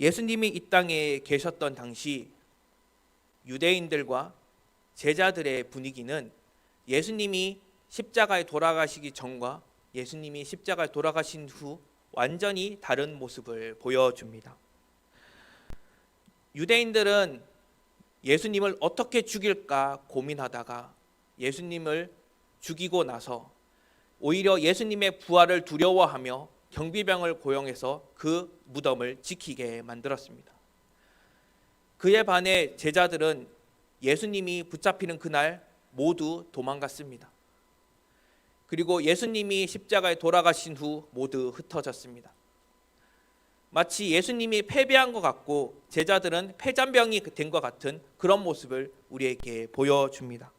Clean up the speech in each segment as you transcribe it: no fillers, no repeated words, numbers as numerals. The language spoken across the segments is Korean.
예수님이 이 땅에 계셨던 당시 유대인들과 제자들의 분위기는 예수님이 십자가에 돌아가시기 전과 예수님이 십자가에 돌아가신 후 완전히 다른 모습을 보여줍니다. 유대인들은 예수님을 어떻게 죽일까 고민하다가 예수님을 죽이고 나서 오히려 예수님의 부활을 두려워하며 경비병을 고용해서 그 무덤을 지키게 만들었습니다. 그에 반해 제자들은 예수님이 붙잡히는 그날 모두 도망갔습니다. 그리고 예수님이 십자가에 돌아가신 후 모두 흩어졌습니다. 마치 예수님이 패배한 것 같고 제자들은 패잔병이 된 것 같은 그런 모습을 우리에게 보여줍니다.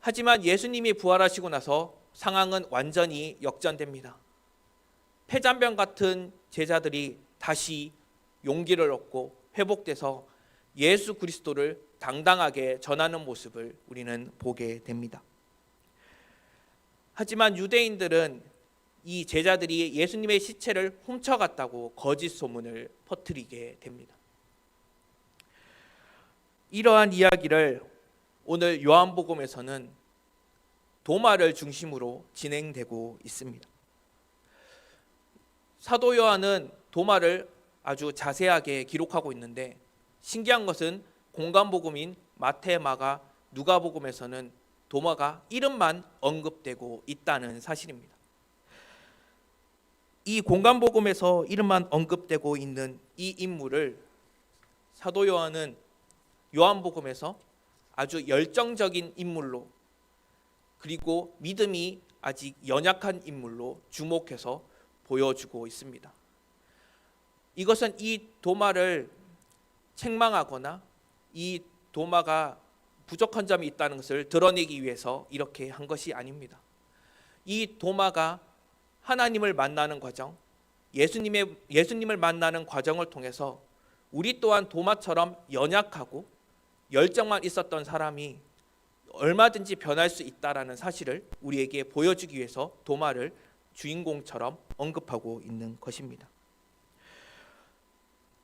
하지만 예수님이 부활하시고 나서 상황은 완전히 역전됩니다. 패잔병 같은 제자들이 다시 용기를 얻고 회복돼서 예수 그리스도를 당당하게 전하는 모습을 우리는 보게 됩니다. 하지만 유대인들은 이 제자들이 예수님의 시체를 훔쳐갔다고 거짓 소문을 퍼뜨리게 됩니다. 이러한 이야기를 오늘 요한복음에서는 도마를 중심으로 진행되고 있습니다. 사도 요한은 도마를 아주 자세하게 기록하고 있는데 신기한 것은 공간복음인 마태, 마가, 누가복음에서는 도마가 이름만 언급되고 있다는 사실입니다. 이 공간복음에서 이름만 언급되고 있는 이 인물을 사도 요한은 요한복음에서 아주 열정적인 인물로 그리고 믿음이 아직 연약한 인물로 주목해서 보여주고 있습니다. 이것은 이 도마를 책망하거나 이 도마가 부족한 점이 있다는 것을 드러내기 위해서 이렇게 한 것이 아닙니다. 이 도마가 하나님을 만나는 과정, 예수님을 만나는 과정을 통해서 우리 또한 도마처럼 연약하고 열정만 있었던 사람이 얼마든지 변할 수 있다라는 사실을 우리에게 보여주기 위해서 도마를 주인공처럼 언급하고 있는 것입니다.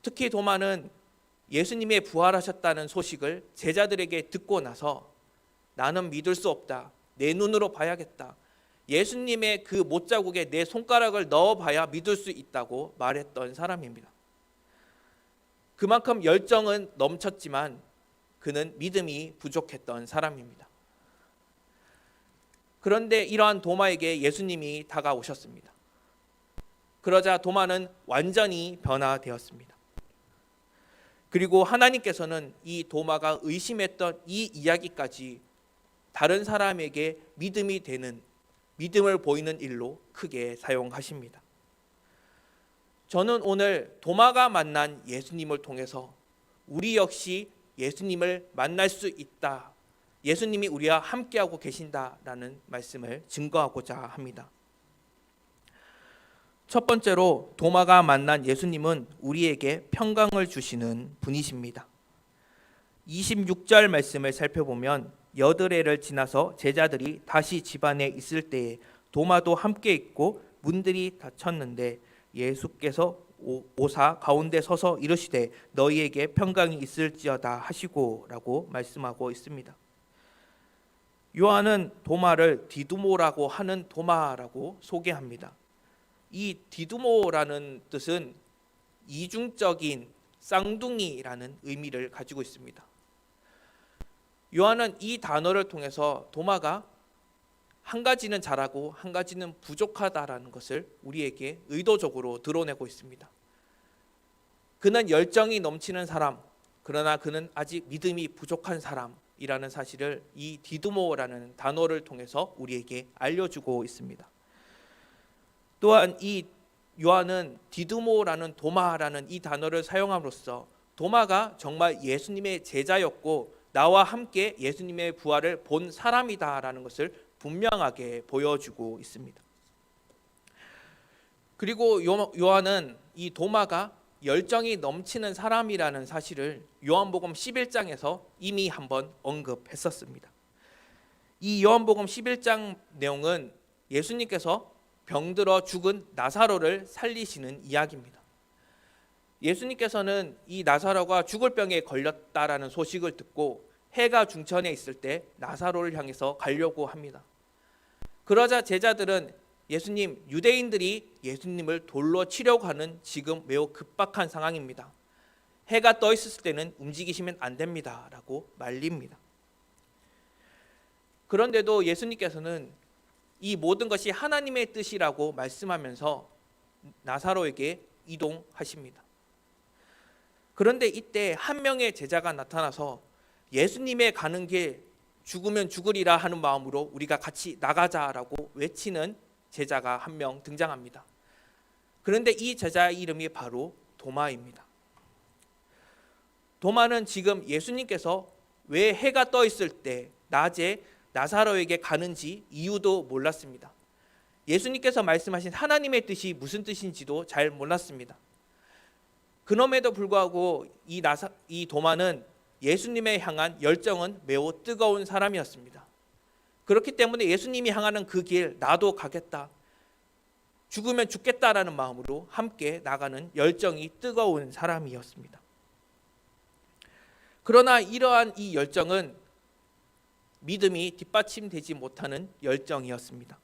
특히 도마는 예수님의 부활하셨다는 소식을 제자들에게 듣고 나서 나는 믿을 수 없다. 내 눈으로 봐야겠다. 예수님의 그 못자국에 내 손가락을 넣어봐야 믿을 수 있다고 말했던 사람입니다. 그만큼 열정은 넘쳤지만 그는 믿음이 부족했던 사람입니다. 그런데 이러한 도마에게 예수님이 다가오셨습니다. 그러자 도마는 완전히 변화되었습니다. 그리고 하나님께서는 이 도마가 의심했던 이 이야기까지 다른 사람에게 믿음이 되는, 믿음을 보이는 일로 크게 사용하십니다. 저는 오늘 도마가 만난 예수님을 통해서 우리 역시 예수님을 만날 수 있다. 예수님이 우리와 함께하고 계신다라는 말씀을 증거하고자 합니다. 첫 번째로 도마가 만난 예수님은 우리에게 평강을 주시는 분이십니다. 26절 말씀을 살펴보면 여드레를 지나서 제자들이 다시 집안에 있을 때에 도마도 함께 있고 문들이 닫혔는데 예수께서 오사 가운데 서서 이르시되 너희에게 평강이 있을지어다 하시고 라고 말씀하고 있습니다. 요한은 도마를 디두모라고 하는 도마라고 소개합니다. 이 디두모라는 뜻은 이중적인 쌍둥이라는 의미를 가지고 있습니다. 요한은 이 단어를 통해서 도마가 한 가지는 잘하고 한 가지는 부족하다라는 것을 우리에게 의도적으로 드러내고 있습니다. 그는 열정이 넘치는 사람, 그러나 그는 아직 믿음이 부족한 사람이라는 사실을 이 디두모라는 단어를 통해서 우리에게 알려주고 있습니다. 또한 이 요한은 디두모라는 도마라는 이 단어를 사용함으로써 도마가 정말 예수님의 제자였고 나와 함께 예수님의 부활을 본 사람이다라는 것을 분명하게 보여주고 있습니다. 그리고 요한은 이 도마가 열정이 넘치는 사람이라는 사실을 요한복음 11장에서 이미 한번 언급했었습니다. 이 요한복음 11장 내용은 예수님께서 병들어 죽은 나사로를 살리시는 이야기입니다. 예수님께서는 이 나사로가 죽을 병에 걸렸다라는 소식을 듣고 해가 중천에 있을 때 나사로를 향해서 가려고 합니다. 그러자 제자들은 예수님, 유대인들이 예수님을 돌로 치려고 하는 지금 매우 급박한 상황입니다. 해가 떠 있을 때는 움직이시면 안 됩니다 라고 말립니다. 그런데도 예수님께서는 이 모든 것이 하나님의 뜻이라고 말씀하면서 나사로에게 이동하십니다. 그런데 이때 한 명의 제자가 나타나서 예수님의 가는 길 죽으면 죽으리라 하는 마음으로 우리가 같이 나가자라고 외치는 제자가 한 명 등장합니다. 그런데 이 제자의 이름이 바로 도마입니다. 도마는 지금 예수님께서 왜 해가 떠 있을 때 낮에 나사로에게 가는지 이유도 몰랐습니다. 예수님께서 말씀하신 하나님의 뜻이 무슨 뜻인지도 잘 몰랐습니다. 그럼에도 불구하고 이 도마는 예수님에 향한 열정은 매우 뜨거운 사람이었습니다. 그렇기 때문에 예수님이 향하는 그 길 나도 가겠다, 죽으면 죽겠다라는 마음으로 함께 나가는 열정이 뜨거운 사람이었습니다. 그러나 이러한 이 열정은 믿음이 뒷받침되지 못하는 열정이었습니다.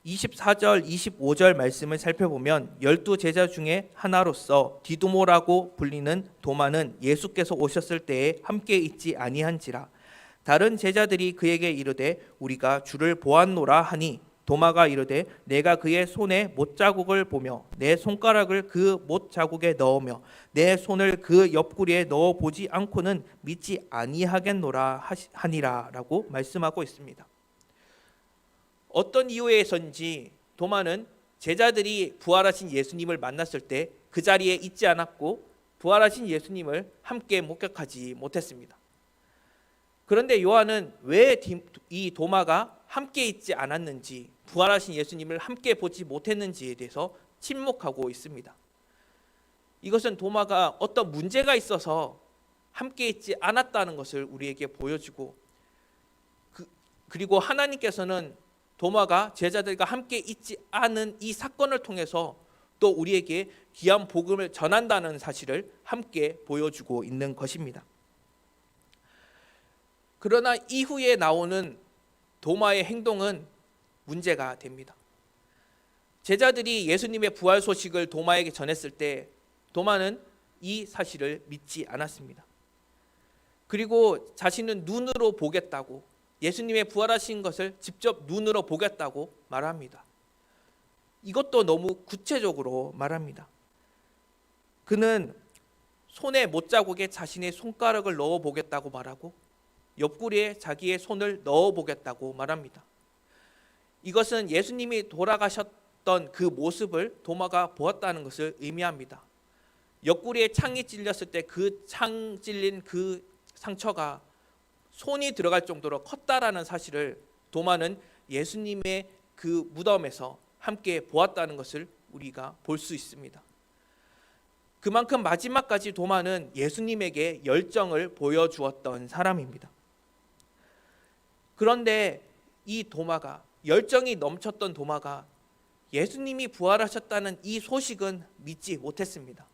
24절, 25절 말씀을 살펴보면 12제자 중에 하나로서 디두모라고 불리는 도마는 예수께서 오셨을 때에 함께 있지 아니한지라. 다른 제자들이 그에게 이르되 우리가 주를 보았노라 하니 도마가 이르되 내가 그의 손에 못자국을 보며 내 손가락을 그 못자국에 넣으며 내 손을 그 옆구리에 넣어보지 않고는 믿지 아니하겠노라 하니라 라고 말씀하고 있습니다. 어떤 이유에서인지 도마는 제자들이 부활하신 예수님을 만났을 때 그 자리에 있지 않았고 부활하신 예수님을 함께 목격하지 못했습니다. 그런데 요한은 왜 이 도마가 함께 있지 않았는지, 부활하신 예수님을 함께 보지 못했는지에 대해서 침묵하고 있습니다. 이것은 도마가 어떤 문제가 있어서 함께 있지 않았다는 것을 우리에게 보여주고, 그리고 하나님께서는 도마가 제자들과 함께 있지 않은 이 사건을 통해서 또 우리에게 귀한 복음을 전한다는 사실을 함께 보여주고 있는 것입니다. 그러나 이후에 나오는 도마의 행동은 문제가 됩니다. 제자들이 예수님의 부활 소식을 도마에게 전했을 때 도마는 이 사실을 믿지 않았습니다. 그리고 자신은 눈으로 보겠다고, 예수님의 부활하신 것을 직접 눈으로 보겠다고 말합니다. 이것도 너무 구체적으로 말합니다. 그는 손에 못자국에 자신의 손가락을 넣어 보겠다고 말하고 옆구리에 자기의 손을 넣어 보겠다고 말합니다. 이것은 예수님이 돌아가셨던 그 모습을 도마가 보았다는 것을 의미합니다. 옆구리에 창이 찔렸을 때 그 창 찔린 그 상처가 손이 들어갈 정도로 컸다라는 사실을 도마는 예수님의 그 무덤에서 함께 보았다는 것을 우리가 볼 수 있습니다. 그만큼 마지막까지 도마는 예수님에게 열정을 보여주었던 사람입니다. 그런데 이 도마가, 열정이 넘쳤던 도마가 예수님이 부활하셨다는 이 소식은 믿지 못했습니다.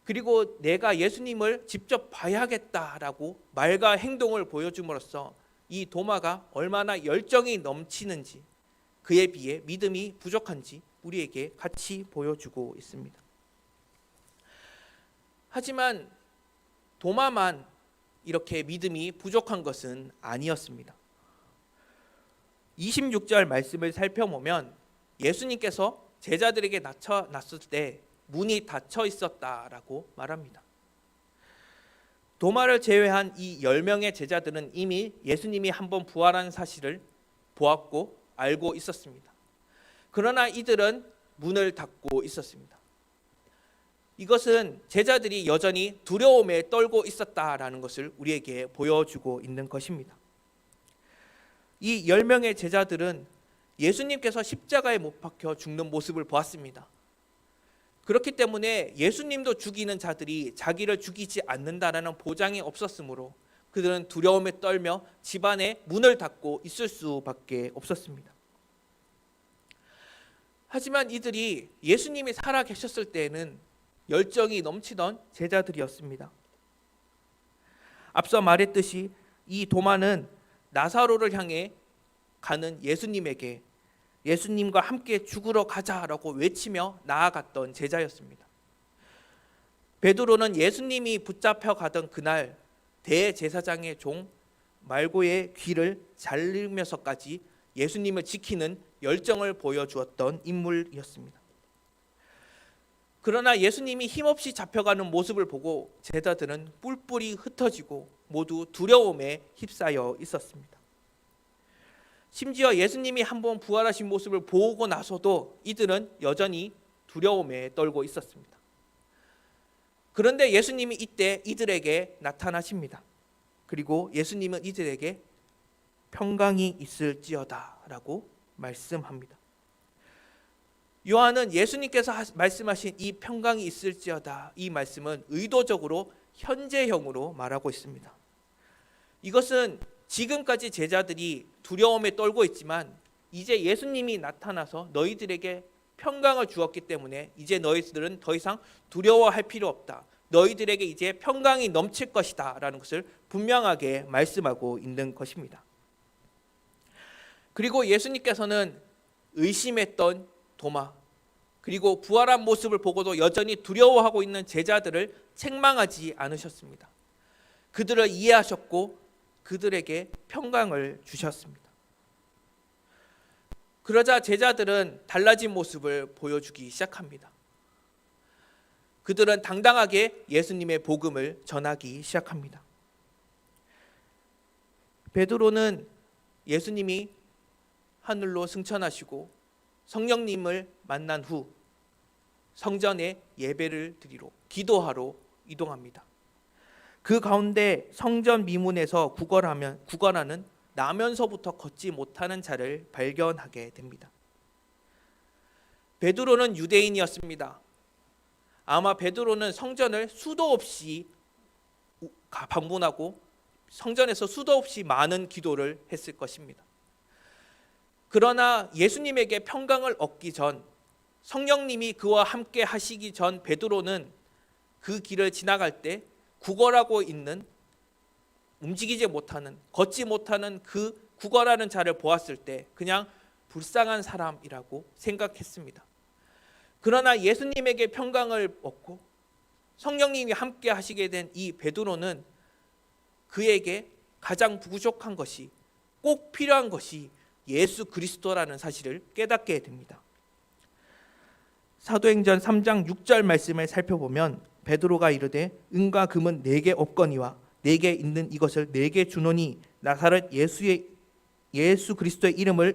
그리고 내가 예수님을 직접 봐야겠다라고 말과 행동을 보여줌으로써 이 도마가 얼마나 열정이 넘치는지, 그에 비해 믿음이 부족한지 우리에게 같이 보여주고 있습니다. 하지만 도마만 이렇게 믿음이 부족한 것은 아니었습니다. 26절 말씀을 살펴보면 예수님께서 제자들에게 나타났을 때 문이 닫혀 있었다라고 말합니다. 도마를 제외한 이 10명의 제자들은 이미 예수님이 한번 부활한 사실을 보았고 알고 있었습니다. 그러나 이들은 문을 닫고 있었습니다. 이것은 제자들이 여전히 두려움에 떨고 있었다라는 것을 우리에게 보여주고 있는 것입니다. 이 10명의 제자들은 예수님께서 십자가에 못 박혀 죽는 모습을 보았습니다. 그렇기 때문에 예수님도 죽이는 자들이 자기를 죽이지 않는다라는 보장이 없었으므로 그들은 두려움에 떨며 집안에 문을 닫고 있을 수밖에 없었습니다. 하지만 이들이 예수님이 살아 계셨을 때에는 열정이 넘치던 제자들이었습니다. 앞서 말했듯이 이 도마는 나사로를 향해 가는 예수님에게 예수님과 함께 죽으러 가자라고 외치며 나아갔던 제자였습니다. 베드로는 예수님이 붙잡혀 가던 그날 대제사장의 종 말고의 귀를 자르면서까지 예수님을 지키는 열정을 보여주었던 인물이었습니다. 그러나 예수님이 힘없이 잡혀가는 모습을 보고 제자들은 뿔뿔이 흩어지고 모두 두려움에 휩싸여 있었습니다. 심지어 예수님이 한번 부활하신 모습을 보고 나서도 이들은 여전히 두려움에 떨고 있었습니다. 그런데 예수님이 이때 이들에게 나타나십니다. 그리고 예수님은 이들에게 평강이 있을지어다 라고 말씀합니다. 요한은 예수님께서 말씀하신 이 평강이 있을지어다 이 말씀은 의도적으로 현재형으로 말하고 있습니다. 이것은 지금까지 제자들이 두려움에 떨고 있지만 이제 예수님이 나타나서 너희들에게 평강을 주었기 때문에 이제 너희들은 더 이상 두려워할 필요 없다. 너희들에게 이제 평강이 넘칠 것이다 라는 것을 분명하게 말씀하고 있는 것입니다. 그리고 예수님께서는 의심했던 도마 그리고 부활한 모습을 보고도 여전히 두려워하고 있는 제자들을 책망하지 않으셨습니다. 그들을 이해하셨고 그들에게 평강을 주셨습니다. 그러자 제자들은 달라진 모습을 보여주기 시작합니다. 그들은 당당하게 예수님의 복음을 전하기 시작합니다. 베드로는 예수님이 하늘로 승천하시고 성령님을 만난 후 성전에 예배를 드리러 기도하러 이동합니다. 그 가운데 성전 미문에서 구걸하는 나면서부터 걷지 못하는 자를 발견하게 됩니다. 베드로는 유대인이었습니다. 아마 베드로는 성전을 수도 없이 방문하고 성전에서 수도 없이 많은 기도를 했을 것입니다. 그러나 예수님에게 평강을 얻기 전 성령님이 그와 함께 하시기 전 베드로는 그 길을 지나갈 때 구걸하고 있는 움직이지 못하는 걷지 못하는 그 구걸하는 자를 보았을 때 그냥 불쌍한 사람이라고 생각했습니다. 그러나 예수님에게 평강을 얻고 성령님이 함께 하시게 된 이 베드로는 그에게 가장 부족한 것이 꼭 필요한 것이 예수 그리스도라는 사실을 깨닫게 됩니다. 사도행전 3장 6절 말씀을 살펴보면 베드로가 이르되 은과 금은 내게 없거니와 내게 있는 이것을 내게 주노니 나사렛 예수 그리스도의 이름으로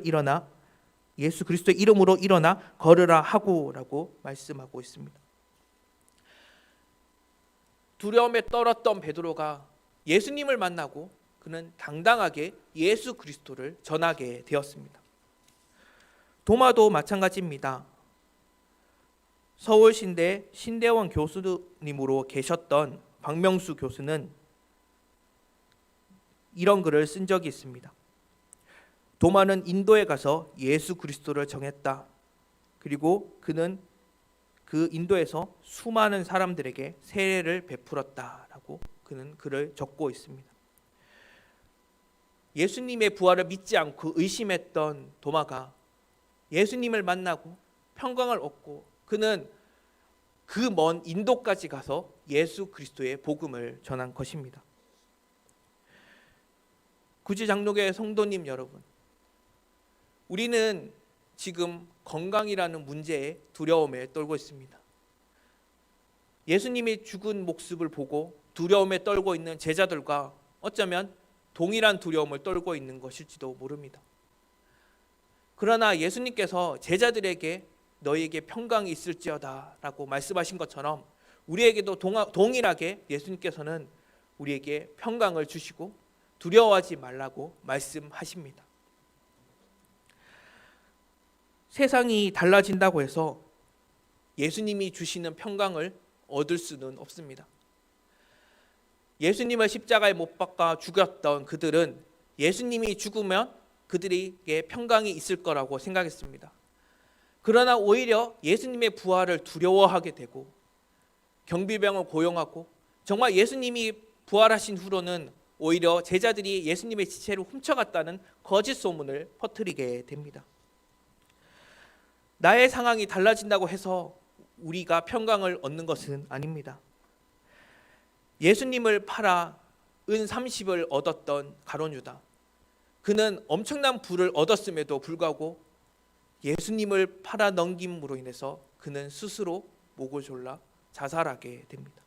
일어나 걸으라 하고라고 말씀하고 있습니다. 두려움에 떨었던 베드로가 예수님을 만나고 그는 당당하게 예수 그리스도를 전하게 되었습니다. 도마도 마찬가지입니다. 서울신대 신대원 교수님으로 계셨던 박명수 교수는 이런 글을 쓴 적이 있습니다. 도마는 인도에 가서 예수 그리스도를 정했다. 그리고 그는 그 인도에서 수많은 사람들에게 세례를 베풀었다라고 그는 글을 적고 있습니다. 예수님의 부활을 믿지 않고 의심했던 도마가 예수님을 만나고 평강을 얻고 그는 그 먼 인도까지 가서 예수 그리스도의 복음을 전한 것입니다. 구지장로교회 성도님 여러분, 우리는 지금 건강이라는 문제에 두려움에 떨고 있습니다. 예수님이 죽은 모습을 보고 두려움에 떨고 있는 제자들과 어쩌면 동일한 두려움을 떨고 있는 것일지도 모릅니다. 그러나 예수님께서 제자들에게 너희에게 평강이 있을지어다 라고 말씀하신 것처럼 우리에게도 동일하게 예수님께서는 우리에게 평강을 주시고 두려워하지 말라고 말씀하십니다. 세상이 달라진다고 해서 예수님이 주시는 평강을 얻을 수는 없습니다. 예수님을 십자가에 못 박아 죽였던 그들은 예수님이 죽으면 그들에게 평강이 있을 거라고 생각했습니다. 그러나 오히려 예수님의 부활을 두려워하게 되고 경비병을 고용하고 정말 예수님이 부활하신 후로는 오히려 제자들이 예수님의 지체를 훔쳐갔다는 거짓 소문을 퍼뜨리게 됩니다. 나의 상황이 달라진다고 해서 우리가 평강을 얻는 것은 아닙니다. 예수님을 팔아 은 30을 얻었던 가룟 유다, 그는 엄청난 부를 얻었음에도 불구하고 예수님을 팔아 넘김으로 인해서 그는 스스로 목을 졸라 자살하게 됩니다.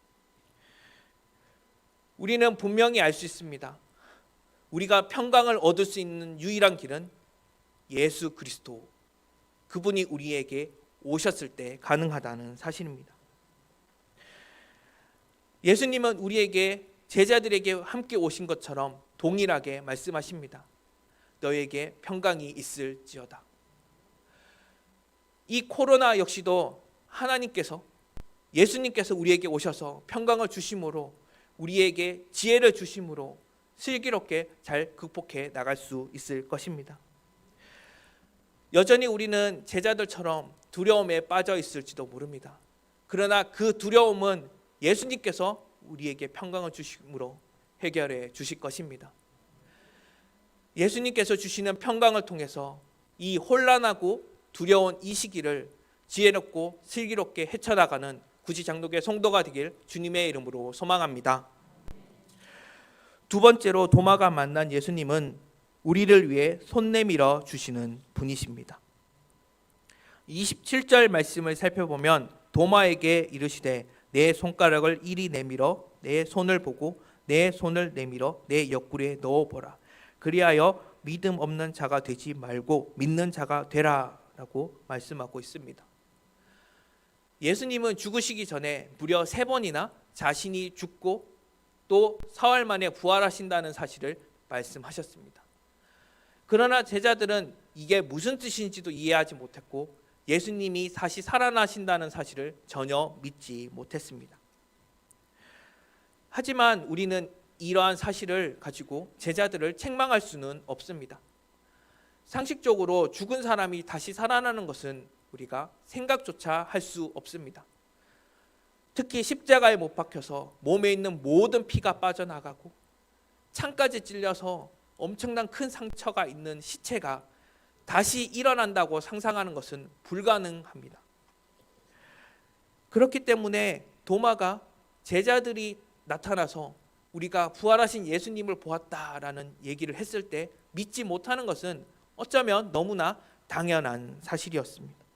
우리는 분명히 알 수 있습니다. 우리가 평강을 얻을 수 있는 유일한 길은 예수 그리스도, 그분이 우리에게 오셨을 때 가능하다는 사실입니다. 예수님은 우리에게, 제자들에게 함께 오신 것처럼 동일하게 말씀하십니다. 너에게 평강이 있을지어다. 이 코로나 역시도 하나님께서, 예수님께서 우리에게 오셔서 평강을 주심으로, 우리에게 지혜를 주심으로 슬기롭게 잘 극복해 나갈 수 있을 것입니다. 여전히 우리는 제자들처럼 두려움에 빠져 있을지도 모릅니다. 그러나 그 두려움은 예수님께서 우리에게 평강을 주심으로 해결해 주실 것입니다. 예수님께서 주시는 평강을 통해서 이 혼란하고 두려운 이 시기를 지혜롭고 슬기롭게 헤쳐나가는 구지장로교회 성도가 되길 주님의 이름으로 소망합니다. 두 번째로 도마가 만난 예수님은 우리를 위해 손 내밀어 주시는 분이십니다. 27절 말씀을 살펴보면 도마에게 이르시되 내 손가락을 이리 내밀어 내 손을 보고 내 손을 내밀어 내 옆구리에 넣어보라. 그리하여 믿음 없는 자가 되지 말고 믿는 자가 되라 라고 말씀하고 있습니다. 예수님은 죽으시기 전에 무려 3번이나 자신이 죽고 또 사흘 만에 부활하신다는 사실을 말씀하셨습니다. 그러나 제자들은 이게 무슨 뜻인지도 이해하지 못했고 예수님이 다시 살아나신다는 사실을 전혀 믿지 못했습니다. 하지만 우리는 이러한 사실을 가지고 제자들을 책망할 수는 없습니다. 상식적으로 죽은 사람이 다시 살아나는 것은 우리가 생각조차 할 수 없습니다. 특히 십자가에 못 박혀서 몸에 있는 모든 피가 빠져나가고 창까지 찔려서 엄청난 큰 상처가 있는 시체가 다시 일어난다고 상상하는 것은 불가능합니다. 그렇기 때문에 도마가 제자들이 나타나서 우리가 부활하신 예수님을 보았다라는 얘기를 했을 때 믿지 못하는 것은 어쩌면 너무나 당연한 사실이었습니다.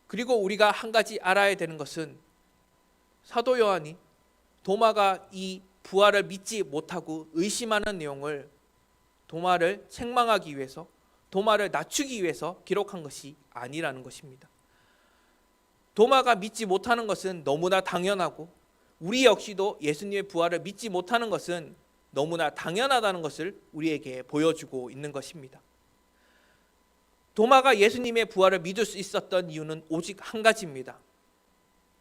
그리고 우리가 한 가지 알아야 되는 것은 사도 요한이 도마가 이 부활을 믿지 못하고 의심하는 내용을 도마를 책망하기 위해서, 도마를 낮추기 위해서 기록한 것이 아니라는 것입니다. 도마가 믿지 못하는 것은 너무나 당연하고 우리 역시도 예수님의 부활을 믿지 못하는 것은 너무나 당연하다는 것을 우리에게 보여주고 있는 것입니다. 도마가 예수님의 부활을 믿을 수 있었던 이유는 오직 한 가지입니다.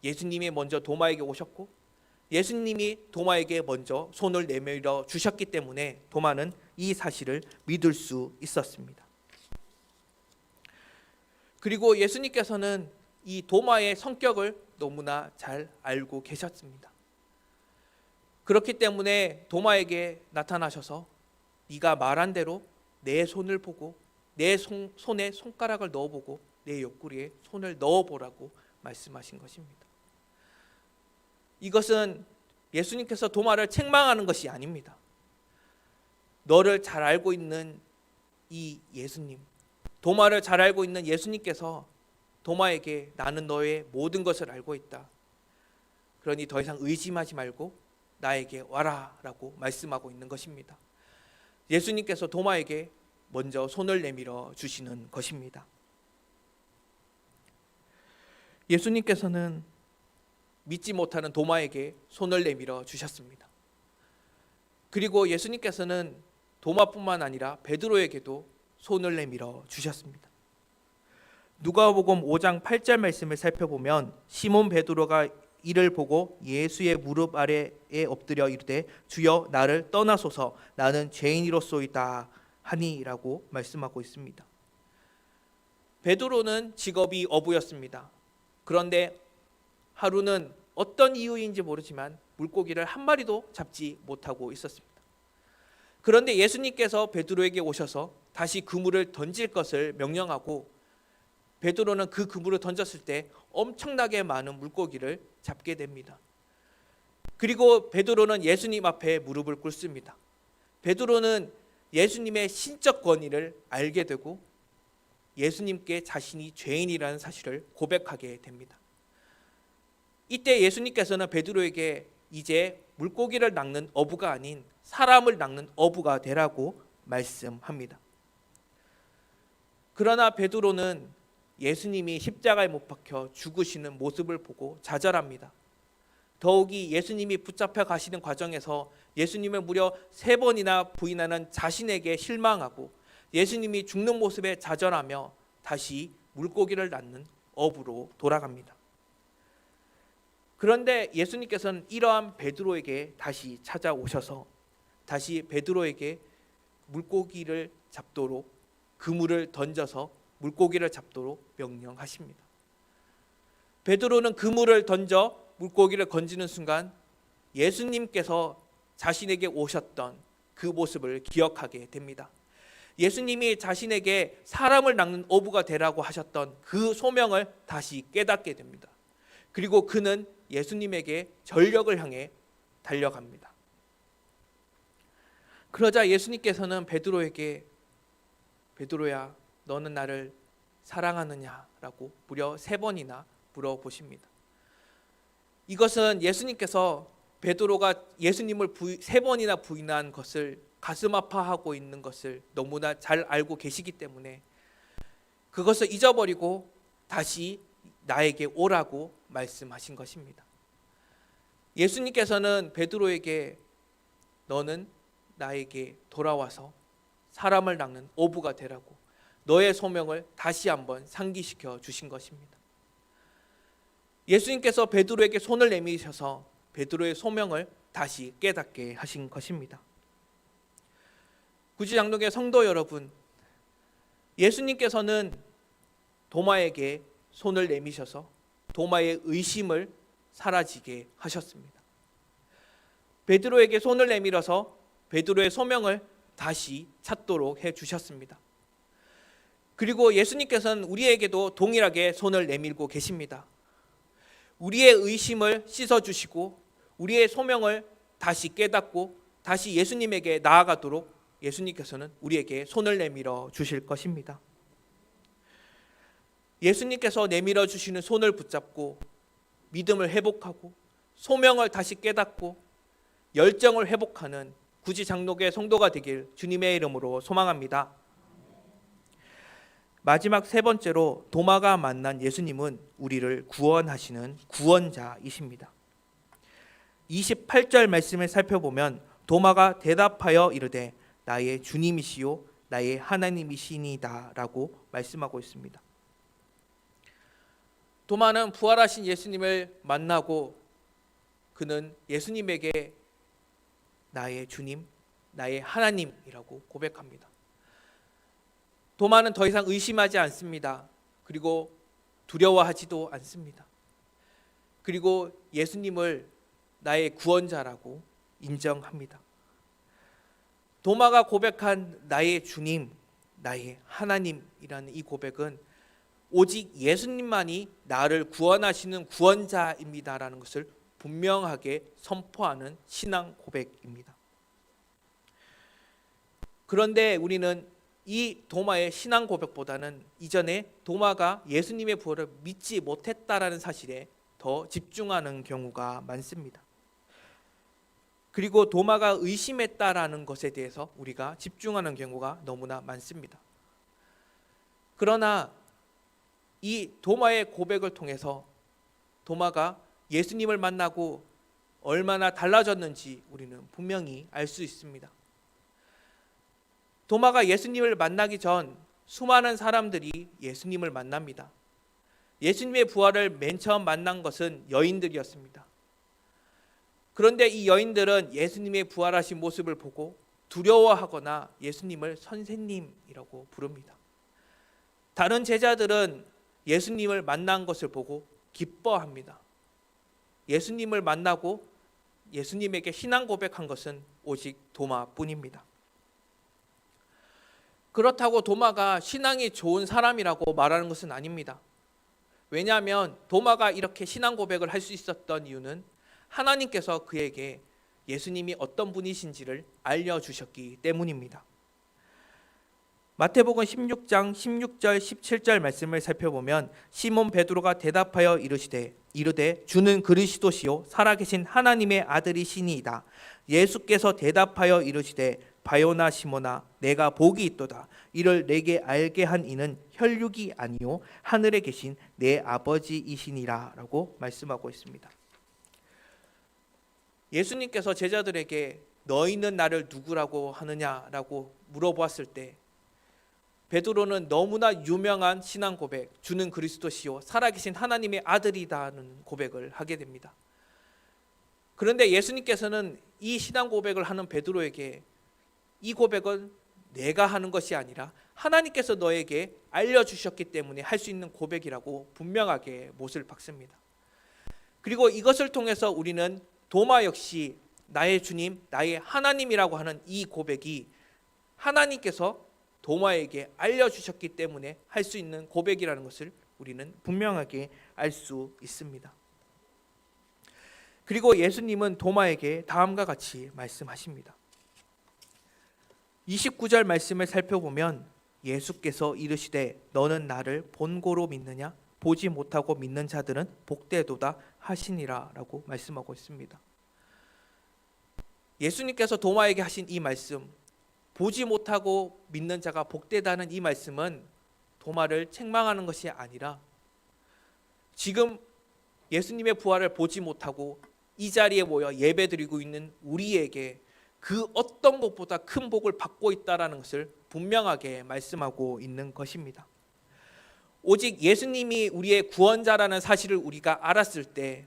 예수님이 먼저 도마에게 오셨고 예수님이 도마에게 먼저 손을 내밀어 주셨기 때문에 도마는 이 사실을 믿을 수 있었습니다. 그리고 예수님께서는 이 도마의 성격을 너무나 잘 알고 계셨습니다. 그렇기 때문에 도마에게 나타나셔서 네가 말한 대로 내 손을 보고 내 손에 손가락을 넣어보고 내 옆구리에 손을 넣어보라고 말씀하신 것입니다. 이것은 예수님께서 도마를 책망하는 것이 아닙니다. 너를 잘 알고 있는 이 예수님, 도마를 잘 알고 있는 예수님께서 도마에게 나는 너의 모든 것을 알고 있다. 그러니 더 이상 의심하지 말고 나에게 와라 라고 말씀하고 있는 것입니다. 예수님께서 도마에게 먼저 손을 내밀어 주시는 것입니다. 예수님께서는 믿지 못하는 도마에게 손을 내밀어 주셨습니다. 그리고 예수님께서는 도마뿐만 아니라 베드로에게도 손을 내밀어 주셨습니다. 누가복음 5장 8절 말씀을 살펴보면 시몬 베드로가 이를 보고 예수의 무릎 아래에 엎드려 이르되 주여 나를 떠나소서 나는 죄인이로소이다 하니라고 말씀하고 있습니다. 베드로는 직업이 어부였습니다. 그런데 하루는 어떤 이유인지 모르지만 물고기를 한 마리도 잡지 못하고 있었습니다. 그런데 예수님께서 베드로에게 오셔서 다시 그물을 던질 것을 명령하고 베드로는 그 그물을 던졌을 때 엄청나게 많은 물고기를 잡게 됩니다. 그리고 베드로는 예수님 앞에 무릎을 꿇습니다. 베드로는 예수님의 신적 권위를 알게 되고 예수님께 자신이 죄인이라는 사실을 고백하게 됩니다. 이때 예수님께서는 베드로에게 이제 물고기를 낚는 어부가 아닌 사람을 낚는 어부가 되라고 말씀합니다. 그러나 베드로는 예수님이 십자가에 못 박혀 죽으시는 모습을 보고 좌절합니다. 더욱이 예수님이 붙잡혀 가시는 과정에서 예수님을 무려 3번이나 부인하는 자신에게 실망하고 예수님이 죽는 모습에 좌절하며 다시 물고기를 낚는 어부로 돌아갑니다. 그런데 예수님께서는 이러한 베드로에게 다시 찾아오셔서 다시 베드로에게 물고기를 잡도록 그물을 던져서 물고기를 잡도록 명령하십니다. 베드로는 그물을 던져 물고기를 건지는 순간 예수님께서 자신에게 오셨던 그 모습을 기억하게 됩니다. 예수님이 자신에게 사람을 낚는 어부가 되라고 하셨던 그 소명을 다시 깨닫게 됩니다. 그리고 그는 예수님에게 전력을 향해 달려갑니다. 그러자 예수님께서는 베드로에게 베드로야 너는 나를 사랑하느냐라고 무려 3번이나 물어보십니다. 이것은 예수님께서 베드로가 예수님을 3번이나 부인한 것을 가슴 아파하고 있는 것을 너무나 잘 알고 계시기 때문에 그것을 잊어버리고 다시 나에게 오라고 말씀하신 것입니다. 예수님께서는 베드로에게 너는 나에게 돌아와서 사람을 낚는 어부가 되라고 너의 소명을 다시 한번 상기시켜 주신 것입니다. 예수님께서 베드로에게 손을 내미셔서 베드로의 소명을 다시 깨닫게 하신 것입니다. 구지장로교회 성도 여러분, 예수님께서는 도마에게 손을 내미셔서 도마의 의심을 사라지게 하셨습니다. 베드로에게 손을 내밀어서 베드로의 소명을 다시 찾도록 해주셨습니다. 그리고 예수님께서는 우리에게도 동일하게 손을 내밀고 계십니다. 우리의 의심을 씻어주시고 우리의 소명을 다시 깨닫고 다시 예수님에게 나아가도록 예수님께서는 우리에게 손을 내밀어 주실 것입니다. 예수님께서 내밀어 주시는 손을 붙잡고 믿음을 회복하고 소명을 다시 깨닫고 열정을 회복하는 구지장로교회 성도가 되길 주님의 이름으로 소망합니다. 마지막 3번째로 도마가 만난 예수님은 우리를 구원하시는 구원자이십니다. 28절 말씀을 살펴보면 도마가 대답하여 이르되 나의 주님이시요 나의 하나님이시니이다 라고 말씀하고 있습니다. 도마는 부활하신 예수님을 만나고 그는 예수님에게 나의 주님, 나의 하나님이라고 고백합니다. 도마는 더 이상 의심하지 않습니다. 그리고 두려워하지도 않습니다. 그리고 예수님을 나의 구원자라고 인정합니다. 도마가 고백한 나의 주님, 나의 하나님이라는 이 고백은 오직 예수님만이 나를 구원하시는 구원자입니다라는 것을 분명하게 선포하는 신앙 고백입니다. 그런데 우리는 이 도마의 신앙 고백보다는 이전에 도마가 예수님의 부활을 믿지 못했다라는 사실에 더 집중하는 경우가 많습니다. 그리고 도마가 의심했다라는 것에 대해서 우리가 집중하는 경우가 너무나 많습니다. 그러나 이 도마의 고백을 통해서 도마가 예수님을 만나고 얼마나 달라졌는지 우리는 분명히 알 수 있습니다. 도마가 예수님을 만나기 전 수많은 사람들이 예수님을 만납니다. 예수님의 부활을 맨 처음 만난 것은 여인들이었습니다. 그런데 이 여인들은 예수님의 부활하신 모습을 보고 두려워하거나 예수님을 선생님이라고 부릅니다. 다른 제자들은 예수님을 만난 것을 보고 기뻐합니다. 예수님을 만나고 예수님에게 신앙 고백한 것은 오직 도마뿐입니다. 그렇다고 도마가 신앙이 좋은 사람이라고 말하는 것은 아닙니다. 왜냐하면 도마가 이렇게 신앙 고백을 할 수 있었던 이유는 하나님께서 그에게 예수님이 어떤 분이신지를 알려주셨기 때문입니다. 마태복음 16장 16절 17절 말씀을 살펴보면 시몬 베드로가 대답하여 이르되 주는 그리스도시요 살아계신 하나님의 아들이시니이다. 예수께서 대답하여 이르시되 바요나 시몬아 내가 복이 있도다. 이를 내게 알게 한 이는 혈육이 아니요 하늘에 계신 내 아버지이시니라 라고 말씀하고 있습니다. 예수님께서 제자들에게 너희는 나를 누구라고 하느냐라고 물어보았을 때 베드로는 너무나 유명한 신앙 고백, 주는 그리스도시요 살아계신 하나님의 아들이다는 고백을 하게 됩니다. 그런데 예수님께서는 이 신앙 고백을 하는 베드로에게 이 고백은 내가 하는 것이 아니라 하나님께서 너에게 알려주셨기 때문에 할 수 있는 고백이라고 분명하게 못을 박습니다. 그리고 이것을 통해서 우리는 도마 역시 나의 주님, 나의 하나님이라고 하는 이 고백이 하나님께서 도마에게 알려주셨기 때문에 할 수 있는 고백이라는 것을 우리는 분명하게 알 수 있습니다. 그리고 예수님은 도마에게 다음과 같이 말씀하십니다. 29절 말씀을 살펴보면 예수께서 이르시되 너는 나를 본고로 믿느냐? 보지 못하고 믿는 자들은 복되도다 하시니라 라고 말씀하고 있습니다. 예수님께서 도마에게 하신 이 말씀, 보지 못하고 믿는 자가 복되다는 이 말씀은 도마를 책망하는 것이 아니라 지금 예수님의 부활을 보지 못하고 이 자리에 모여 예배드리고 있는 우리에게 그 어떤 것보다 큰 복을 받고 있다는 것을 분명하게 말씀하고 있는 것입니다. 오직 예수님이 우리의 구원자라는 사실을 우리가 알았을 때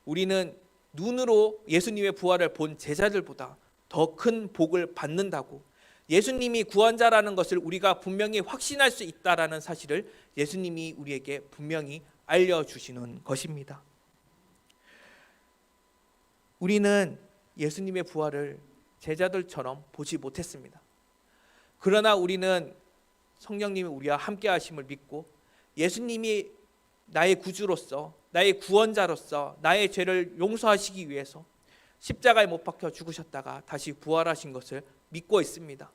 우리는 눈으로 예수님의 부활을 본 제자들보다 더 큰 복을 받는다고, 예수님이 구원자라는 것을 우리가 분명히 확신할 수 있다라는 사실을 예수님이 우리에게 분명히 알려주시는 것입니다. 우리는 예수님의 부활을 제자들처럼 보지 못했습니다. 그러나 우리는 성령님이 우리와 함께 하심을 믿고 예수님이 나의 구주로서, 나의 구원자로서 나의 죄를 용서하시기 위해서 십자가에 못 박혀 죽으셨다가 다시 부활하신 것을 믿고 있습니다.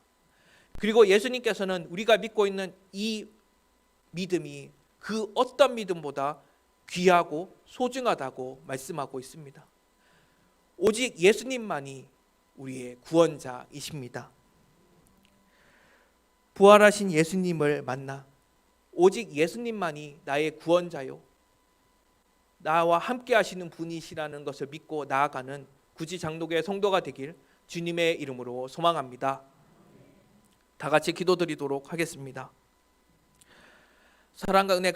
그리고 예수님께서는 우리가 믿고 있는 이 믿음이 그 어떤 믿음보다 귀하고 소중하다고 말씀하고 있습니다. 오직 예수님만이 우리의 구원자이십니다. 부활하신 예수님을 만나 오직 예수님만이 나의 구원자요, 나와 함께 하시는 분이시라는 것을 믿고 나아가는 구지 장로교의 성도가 되길 주님의 이름으로 소망합니다. 다 같이 기도드리도록 하겠습니다. 사랑과 은혜가